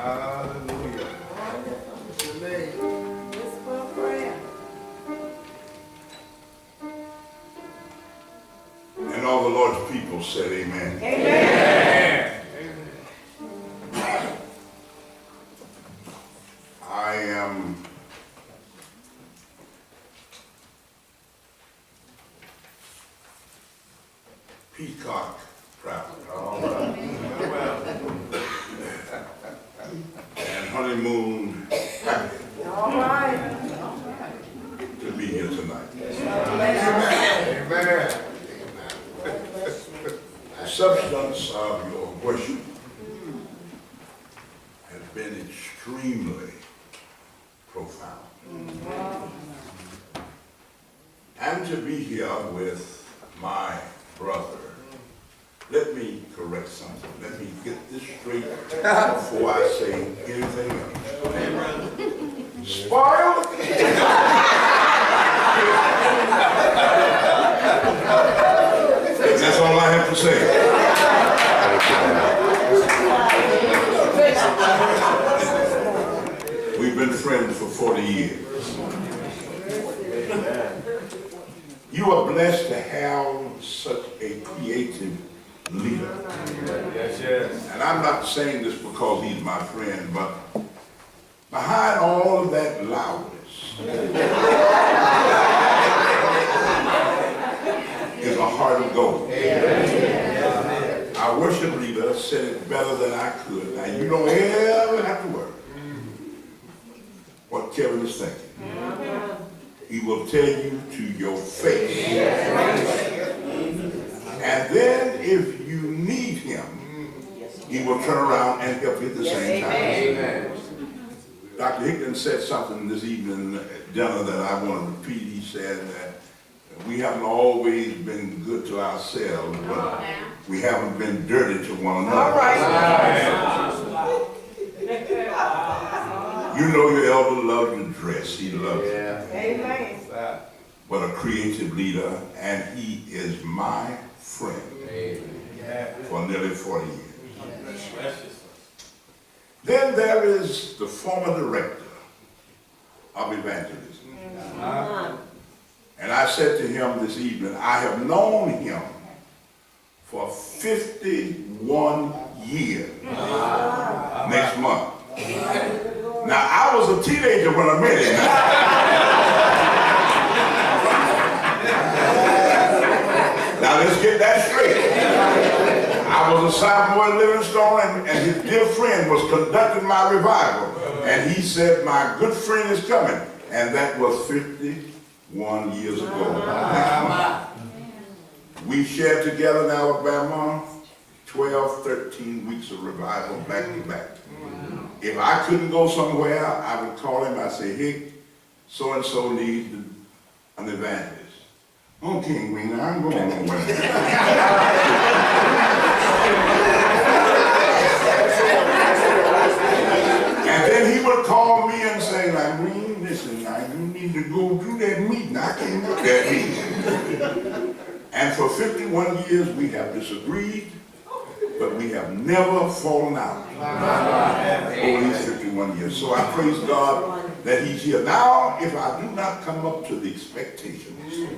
Hallelujah. It's for prayer. And all the Lord's people said amen. Amen. I am peacock proud. All right. And honeymoon happy All right. to be here tonight. Amen. The substance of your worship has been extremely profound. And to be here with my brother, let me correct something. Let me get this straight before I say anything else. Spoiled? That's all I have to say. We've been friends for 40 years. You are blessed to have such a creative leader. Yes, yes. And I'm not saying this because he's my friend, but behind all of that loudness is a heart of gold. Our worship leader said it better than I could. Now, you don't ever have to worry what Kevin is thinking. He will tell you to your face. And then if you need him, he will turn around and help you at the same time. Amen. Dr. Hickman said something this evening at dinner that I want to repeat. He said that we haven't always been good to ourselves, but we haven't been dirty to one another. All right. You know your elder loved to dress. He loves it. Amen. But a creative leader, and he is my friend for nearly 40 years. Then there is the former director of evangelism. And I said to him this evening, I have known him for 51 years next month. Now, I was a teenager when I met him. Now, let's get that straight. I was a sophomore at Livingstone, and his dear friend was conducting my revival. And he said, my good friend is coming. And that was 51 years ago. We shared together in Alabama 12, 13 weeks of revival back to back. If I couldn't go somewhere, I would call him. I'd say, hey, so-and-so needs an evangelist. Okay, Greene, I'm going nowhere. And then he would call me and say, like, Greene, listen, now you need to go do that meeting. I can't do that meeting. And for 51 years, we have disagreed, but we have never fallen out over these 51 years. So I praise God that he's here. Now, if I do not come up to the expectations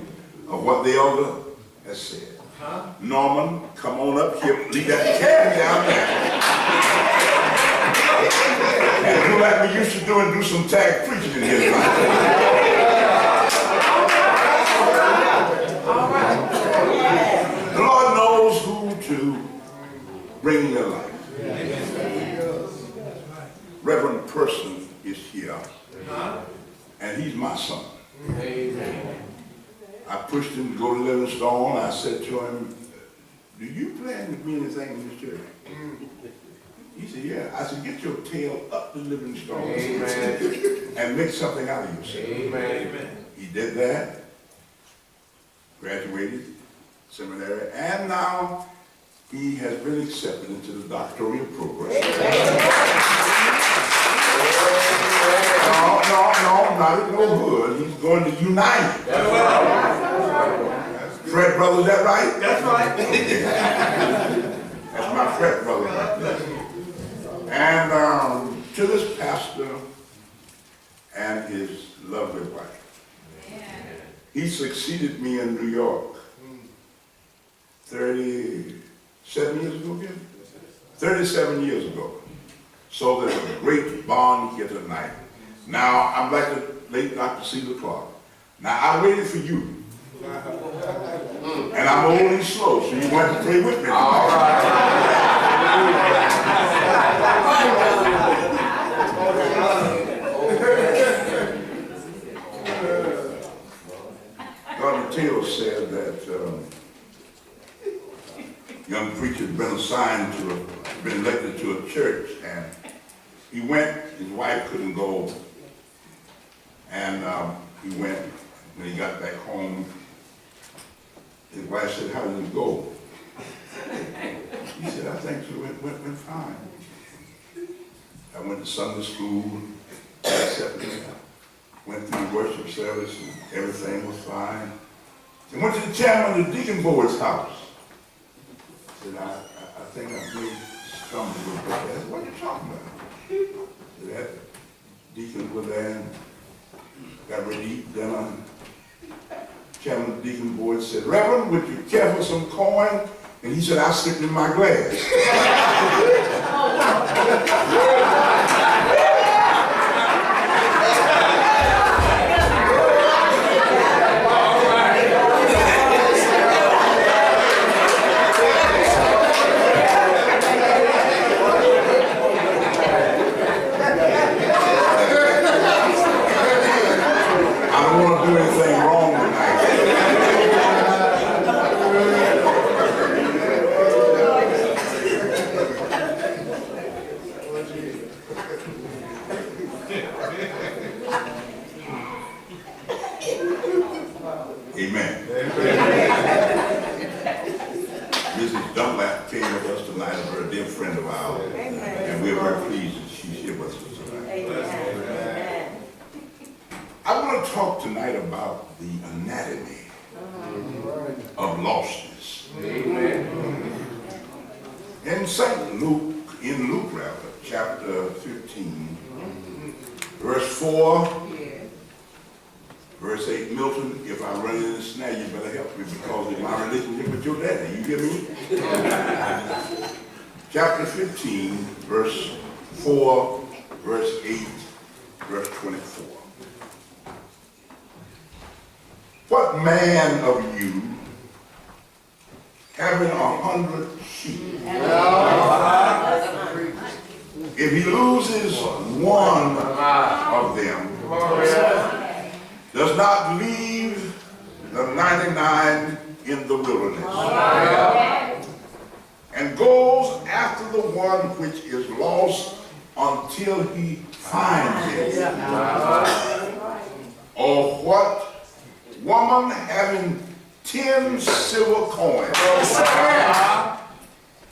of what the elder has said, Norman, come on up here, leave that cat down there. And do like we used to do and do some tag preaching in his life. The Lord knows who to bring in your life. Reverend Person is here, and he's my son. I pushed him to go to Livingstone. I said to him, do you plan to be anything in this church? He said, yeah. I said, get your tail up to Livingstone and make something out of yourself. He did that, graduated seminary, and now he has been accepted into the doctoral program. No, not at Norwood. He's going to United. Fred brother, is that right? That's right. Okay. That's my Fred brother right there. And to this pastor and his lovely wife. He succeeded me in New York 37 years ago, again? 37 years ago. So there's a great bond here tonight. Now, I'm like the late Dr. Caesar Clark. Now, I waited for you. And I'm old and slow, so you want to pray with me tonight. All right. Dr. Taylor said that young preacher had been assigned to, been elected to a church, and he went, his wife couldn't go, and he went, when he got back home, his wife said, "How did it go?" He said, "I think so, it went fine. I went to Sunday school, went through worship service, and everything was fine. And went to the chairman of the deacon board's house. I said, I think I may stumble a little bit. I said, "What are you talking about?" That deacons were there and got ready to eat dinner. Chairman of the deacon board said, "Reverend, would you care for some coin?" And he said, "I slipped in my glass." I don't want to do anything wrong tonight. Amen. Mrs. Dunlap came with us tonight, a very dear friend of ours, and we're very pleased that she's here with us tonight. I want to talk tonight about the anatomy of lostness. In Luke, chapter 15, verse 4, verse 8, Milton, if I run into this snare, you better help me because of my relationship with your daddy. You hear me? Chapter 15, verse 4, verse 8, verse 24. What man of you, having 100 sheep, if he loses one of them, does not leave the 99 in the wilderness, and goes after the one which is lost until he finds it? Or what woman having 10 silver coins,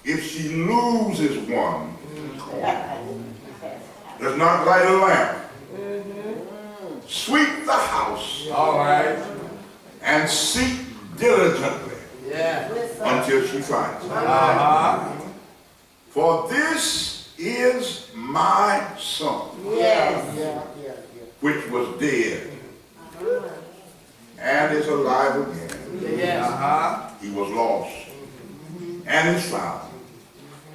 if she loses one coin, does not light a lamp, sweep the house, and seek diligently until she finds it? For this is my son, which was dead and is alive again. He was lost and is found,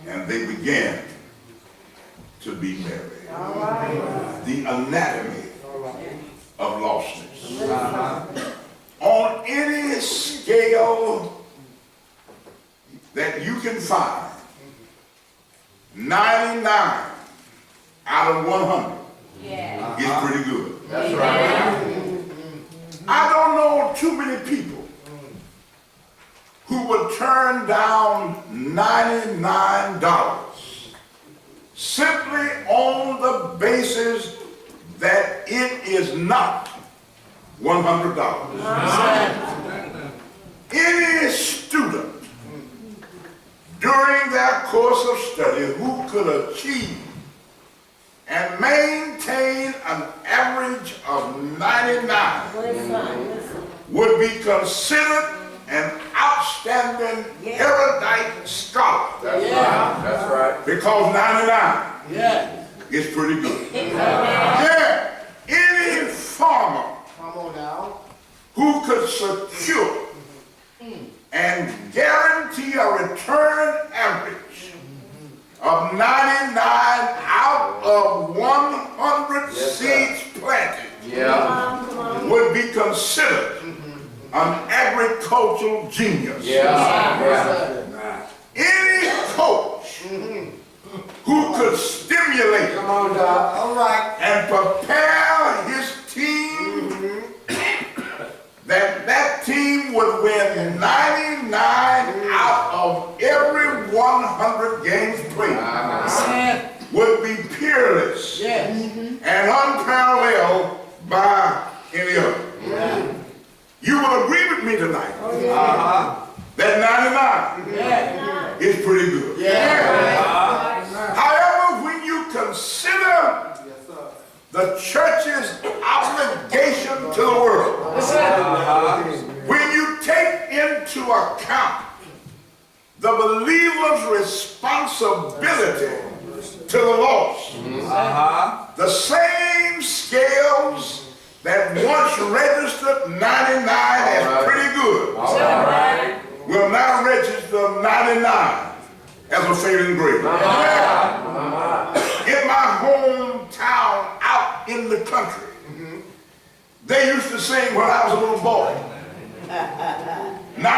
and they began to be merry. The anatomy of lostness. On any scale that you can find, 99 out of 100 is pretty good. That's right. I don't know too many people who would turn down $99 simply on the basis that it is not $100. Any student during their course of study who could achieve and maintain an average of 99 would be considered an outstanding erudite scholar. That's right. That's right. Because 99 is pretty good. Yeah. Any farmer Come on now. who could secure and guarantee a return average of 99 out of 100 seeds planted would be considered an agricultural genius. Any coach who could stimulate Come on, Doc. All right. and prepare his team that team would win 99 out of every 100 games played would be peerless and unparalleled by any other. You will agree with me tonight that 99 is pretty good. However, when you consider the church's obligation to the world, when you take into account the believer's responsibility to the lost, the same scales that once registered 99 as pretty good will now register 99 as a failing grade. In my hometown out in the country, they used to sing when I was a little boy, 99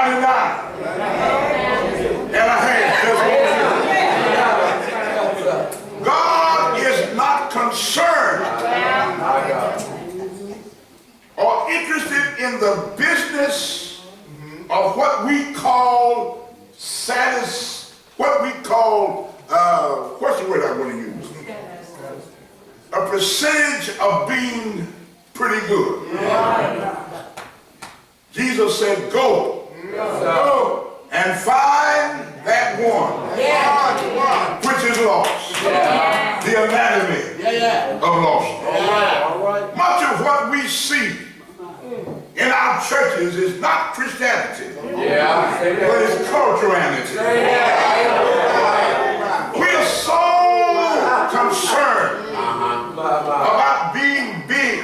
and a half. God is not concerned or interested in the business of what we call what's the word I want to use? A percentage of being pretty good. Jesus said, go and find that one which is lost. The anatomy of lost. Much of what we see in our churches is not Christianity, but it's culturality. We are so concerned about being big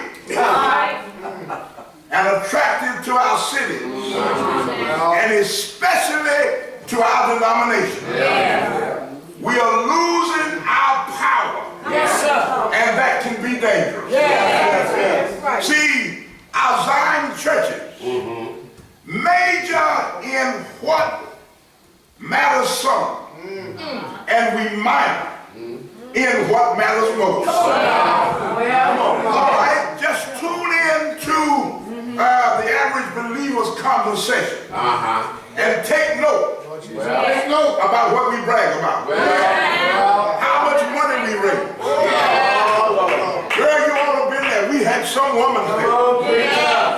and attractive to our cities, and especially to our denomination. We are losing our power, and that can be dangerous. See, our Zion churches major in what matters some, and we minor in what matters most. All right, just tune in to the average believer's conversation and take note. Take note about what we brag about. How much money we raise. Girl, you ought to have been there. We had some Woman's Day.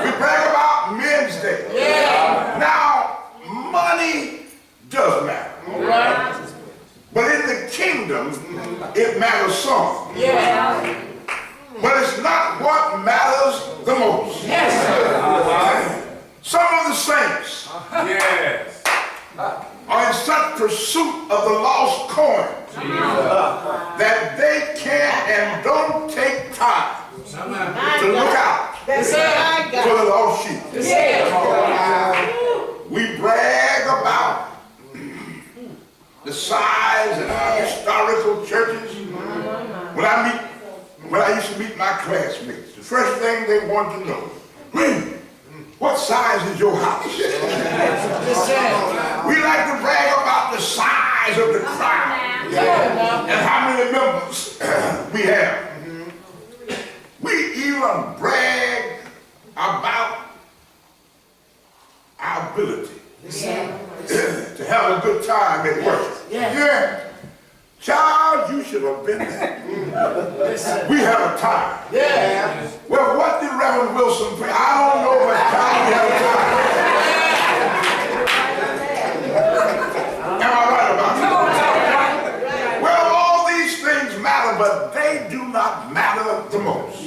We brag about Men's Day. Now, money does matter. But in the kingdom, it matters some. But it's not what matters the most. Some of the saints are in such pursuit of the lost coin that they can't and don't take time to look out for the lost sheep. We brag about the size in our historical churches. When I used to meet my classmates, the first thing they wanted to know, Greene, what size is your house? We like to brag about the size of the crowd and how many members we have. We even brag about our ability to have a good time at worship. Child, you should have been there. We had a time. Well, what did Reverend Wilson pray? I don't know, but child, we had a time. Am I right about that? Well, all these things matter, but they do not matter the most.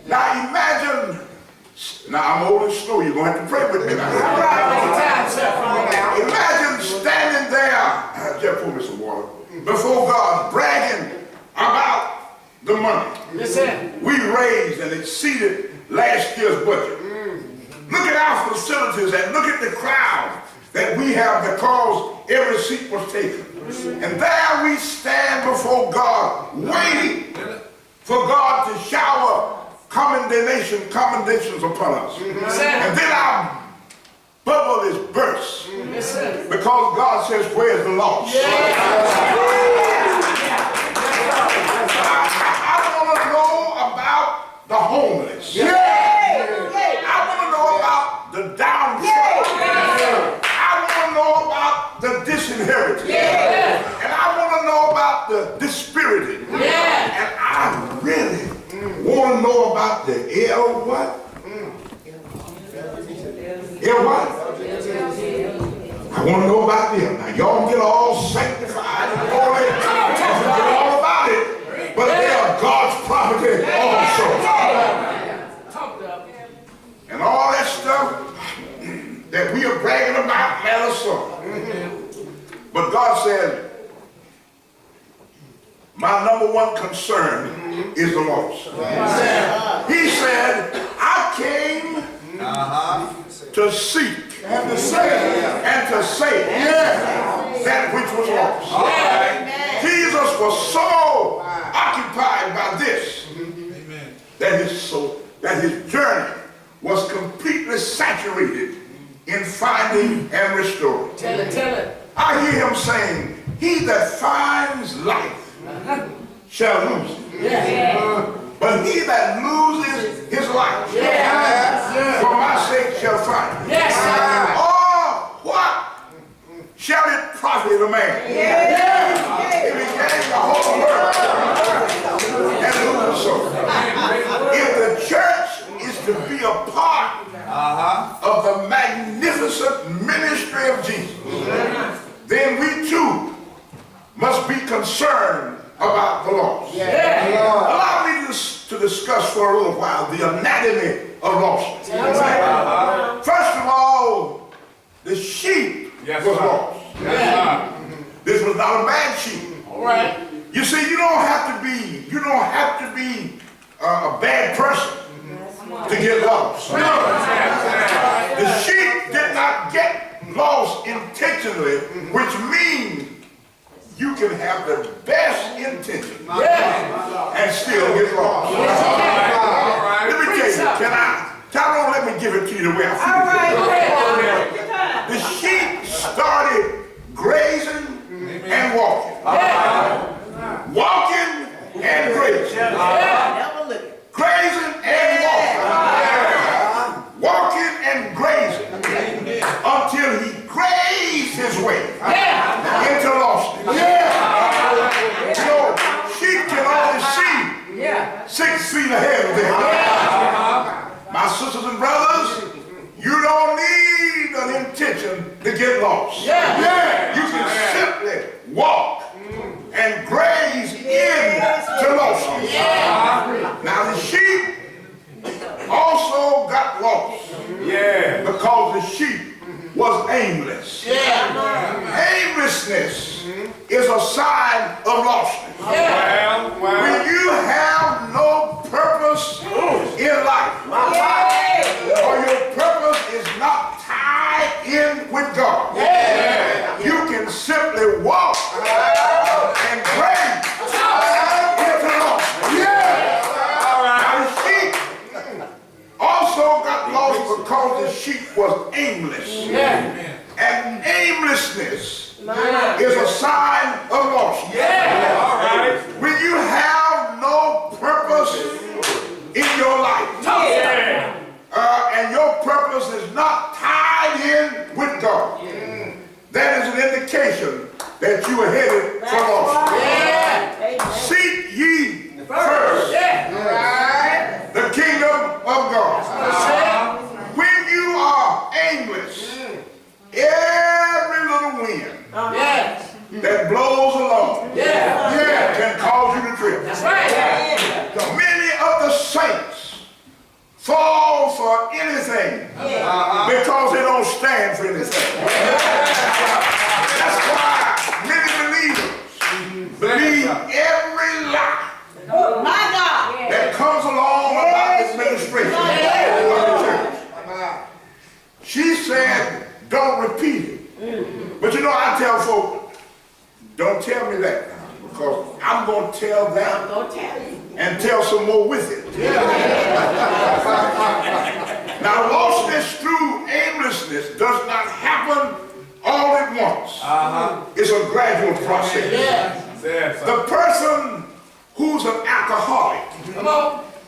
Now imagine. Now I'm old and slow. You're going to have to pray with me now. Imagine standing there, Jeff, pour me some water, before God, bragging about the money. Yes, sir. We raised and exceeded last year's budget. Look at our facilities and look at the crowd that we have because every seat was taken. And there we stand before God, waiting for God to shower commendations upon us. And then our bubble is burst. Because God says, where's the lost? I want to know about the homeless. I want to know about the downtrodden. I want to know about the disinherited. And I want to know about the dispirited. And I really want to know about the L what? L what? I want to know about them. Now y'all get all sanctified and holy and forget all about it, but they are God's property also. And all that stuff that we are bragging about matters some. But God said, my number one concern is the lost. He said, I came to seek and to save that which was lost. Jesus was so occupied by this that his journey was completely saturated in finding and restoring. Tell it. I hear him saying, he that finds life shall lose it. But he that loses his life for my sake shall find it. Or what shall it profit a man if he gains the whole world and lose the soul? If the church is to be a part of the magnificent ministry of Jesus, then we too must be concerned about the lost. Allow me to discuss for a little while the anatomy of lostness. First of all, the sheep was lost. This was not a bad sheep. You see, you don't have to be a bad person to get lost. The sheep did not get lost intentionally, which means you can have the best intention and still get lost. Let me tell you, Tyrone, let me give it to you the way I feel. The sheep started grazing and walking. Walking and grazing. Grazing and walking. Walking and grazing until he grazed his way into lostness. You know, sheep can only see 6 feet ahead of them. My sisters and brothers, you don't need an intention to get lost. You can simply walk and graze into lostness. Now the sheep also got lost because the sheep was aimless. Aimlessness is a sign of lostness. When you have no purpose in life, or your purpose is not tied in with God, you can simply walk and pray into lostness. Now the sheep also got lost because the sheep was aimless. And aimlessness is a sign of lostness. When you have no purpose in your life, and your purpose is not tied in with God, that is an indication that you are headed for lostness. Seek ye first the kingdom of God. When you are aimless, every little wind that blows along can cause you to trip. Many of the saints fall for anything because they don't stand for anything. That's why many believers don't repeat it. But you know, I tell folks, don't tell me that now, because I'm going to tell that and tell some more with it. Now, lostness through aimlessness does not happen all at once. It's a gradual process. The person who's an alcoholic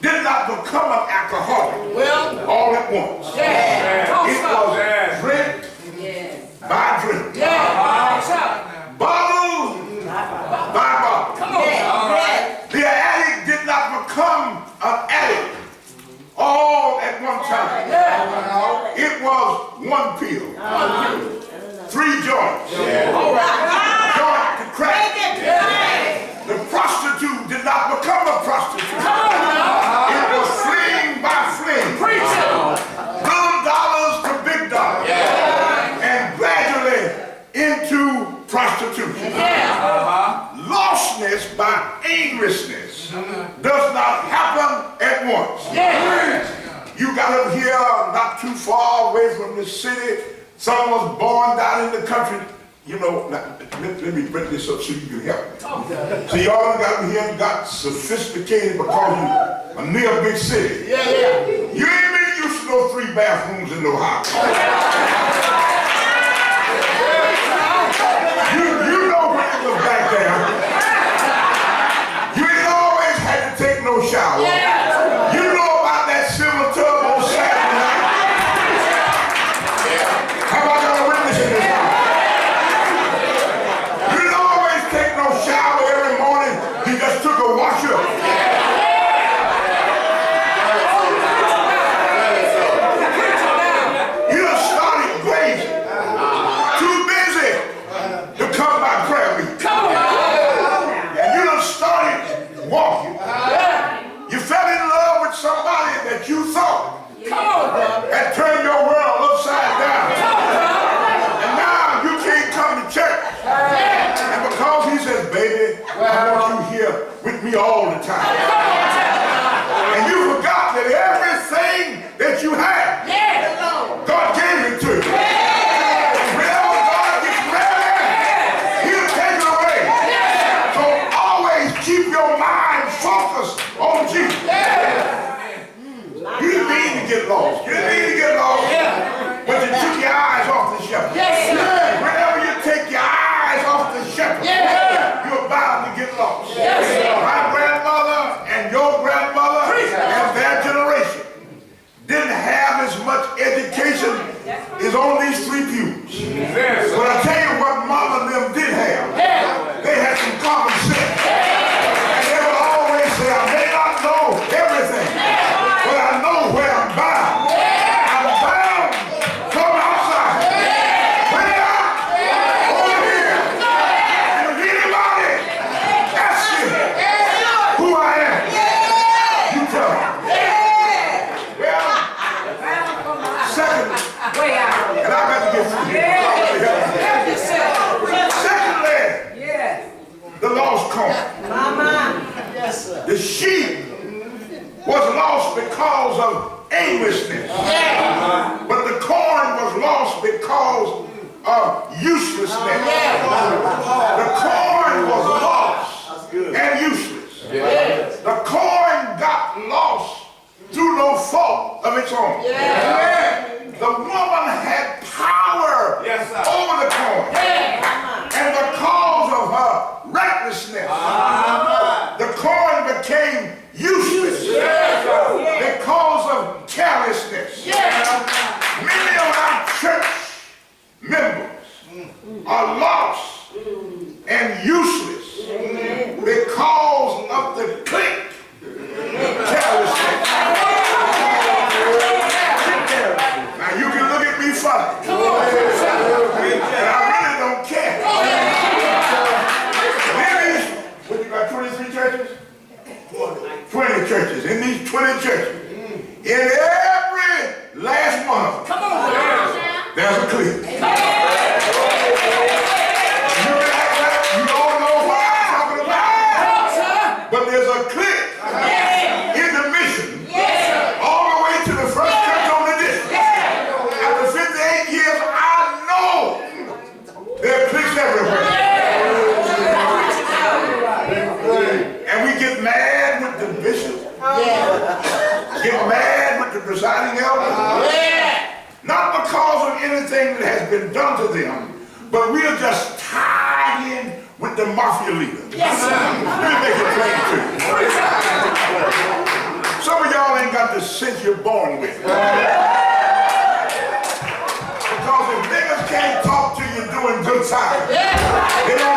did not become an alcoholic all at once. It was drink by drink. Bottle by bottle. The addict did not become an addict all at one time. It was one pill, 3 joints, joint to crack. The prostitute did not become a prostitute. It was fling by fling, little dollars to big dollars, and gradually into prostitution. Lostness by aimlessness does not happen at once. You got up here not too far away from the city. Someone was born down in the country. You know, let me break this up so you can help me. So y'all got up here and got sophisticated because you are near a big city. You ain't been used to no 3 bathrooms in no house. You know when it was back there. You ain't always had to take no shower. You know about that silver tub on Saturday night. How about y'all witnessing this house? You didn't always take no shower every morning. You just took a wash up. You done started blazing. Too busy to come by prayer meeting. And you done started walking. You fell in love with somebody that you thought had turned your world upside down. And now you can't come to church. And because he says, baby, I want you here with me all the time. And you forgot that everything that you had, God gave it to you. Whenever God gets ready, he'll take it away. So always keep your mind focused on Jesus. You didn't mean to get lost. You didn't mean to get lost. But you took your eyes off the shepherd. Whenever you take your eyes off the shepherd, you're bound to get lost. My grandmother and your grandmother and their generation didn't have as much education as on these 3 pews. But I tell you what mama and them did have. They had some common sense. And they would always say, I may not know everything, but I know where I'm bound. I'm bound from outside. Way out over here. And if anybody asks you who I am, you tell them. Well, secondly, and I got to get through here. Secondly, the lost coin. The sheep was lost because of aimlessness. But the coin was lost because of uselessness. The coin was lost and useless. The coin got lost through no fault of its own. The woman had power over the coin. And because of her recklessness, the coin became useless because of carelessness. Many of our church members are lost and useless because of the clique carelessness. Now you can look at me funny, and I really don't care. What you got, 23 churches? 20 churches. In these 20 churches, in every last one of them, there's a clique. You don't know what I'm talking about. the presiding elder? Not because of anything that has been done to them, but we are just tied in with the mafia leader. Yes, let me make it plain to you. Some of y'all ain't got the sense you're born with. Because if niggas can't talk to you doing good time, they don't